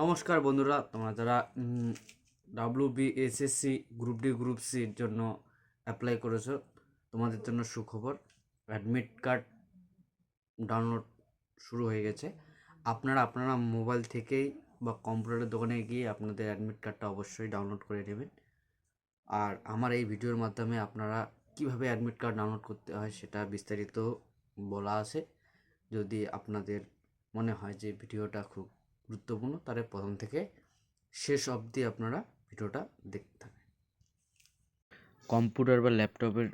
নমস্কার বন্ধুরা, তোমরা যারা WBSSC গ্রুপ ডি গ্রুপ সির জন্য অ্যাপ্লাই করেছো, তোমাদের জন্য সুখবর। অ্যাডমিট কার্ড ডাউনলোড শুরু হয়ে গেছে। আপনারা মোবাইল থেকেই বা কম্পিউটারের দোকানে গিয়ে আপনাদের অ্যাডমিট কার্ডটা অবশ্যই ডাউনলোড করে নেবেন। আর আমার এই ভিডিওর মাধ্যমে আপনারা কিভাবে অ্যাডমিট কার্ড ডাউনলোড করতে হয় সেটা বিস্তারিত বলা আছে। যদি আপনাদের মনে হয় যে ভিডিওটা খুব গুরুত্বপূর্ণ, তাহলে প্রথম থেকে শেষ অবধি আপনারা ভিডিওটা দেখতে থাকেন। কম্পিউটার বা ল্যাপটপের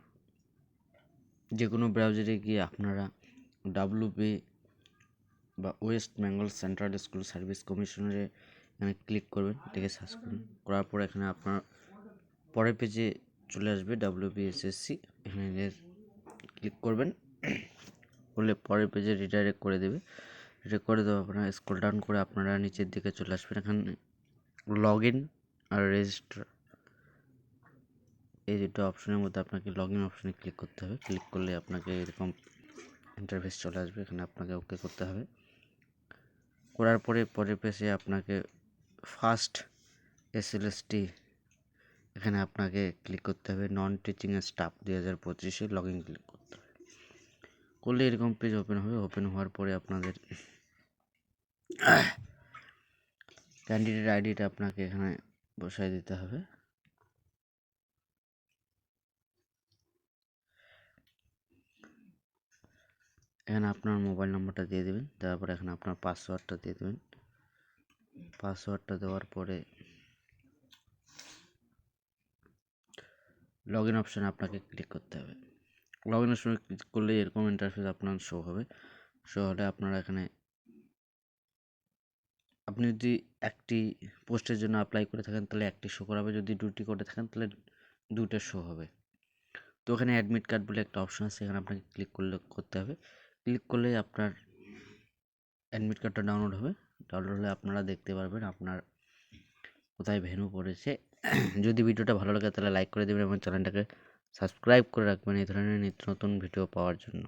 যে কোনো ব্রাউজারে গিয়ে আপনারা WB বা West Bengal central school service কমিশনারে এখানে ক্লিক করবেন, দেখে সার্চ করুন। করার পর এখানে আপনার পরের পেজে চলে আসবে WBSSC, এখানে ক্লিক করবেন। করলে পরের পেজে রিডাইরেক্ট করে দেবে। রিডাইরেক্ট করে দেওয়া আপনারা স্ক্রল ডাউন করে আপনারা নিচের দিকে চলে আসবেন। এখানে লগ ইন আর রেজিস্টার এই দুটো অপশনের মধ্যে আপনাকে লগ ইন অপশনে ক্লিক করতে হবে। ক্লিক করলে আপনাকে এরকম ইন্টারফেস চলে আসবে। এখানে আপনাকে ওকে করতে হবে। করার পরে পরের পেজে আপনাকে ফার্স্ট SLST এখানে আপনাকে ক্লিক করতে হবে। নন টিচিং স্টাফ 2025-এ লগ ইন ক্লিক করতে হবে। করলে এরকম পেজ ওপেন হবে। ওপেন হওয়ার পরে আপনাদের ক্যান্ডিডেট আইডিটা আপনাকে এখানে বসায় দিতে হবে। এখানে আপনার মোবাইল নম্বরটা দিয়ে দেবেন। তারপর এখানে আপনার পাসওয়ার্ডটা দিয়ে দেবেন। পাসওয়ার্ডটা দেওয়ার পরে লগ ইন অপশানে আপনাকে ক্লিক করতে হবে। লগ ইন অপশানে ক্লিক করলে এরকম ইন্টারফেস আপনার শো হবে। শো হলে আপনারা এখানে আপনি যদি একটি পোস্টের জন্য অ্যাপ্লাই করে থাকেন তাহলে একটি শো করাবে, যদি দুটি করে থাকেন তাহলে দুটো শো হবে। তো এখানে অ্যাডমিট কার্ড বলে একটা অপশান আছে, এখানে আপনাকে ক্লিক করতে হবে। ক্লিক করলে আপনার অ্যাডমিট কার্ডটা ডাউনলোড হবে। ডাউনলোড হলে আপনারা দেখতে পারবেন আপনার কোথায় ভেন্যু পড়েছে। যদি ভিডিওটা ভালো লাগে তাহলে লাইক করে দেবেন এবং চ্যানেলটাকে সাবস্ক্রাইব করে রাখবেন এই ধরনের নিত্য নতুন ভিডিও পাওয়ার জন্য।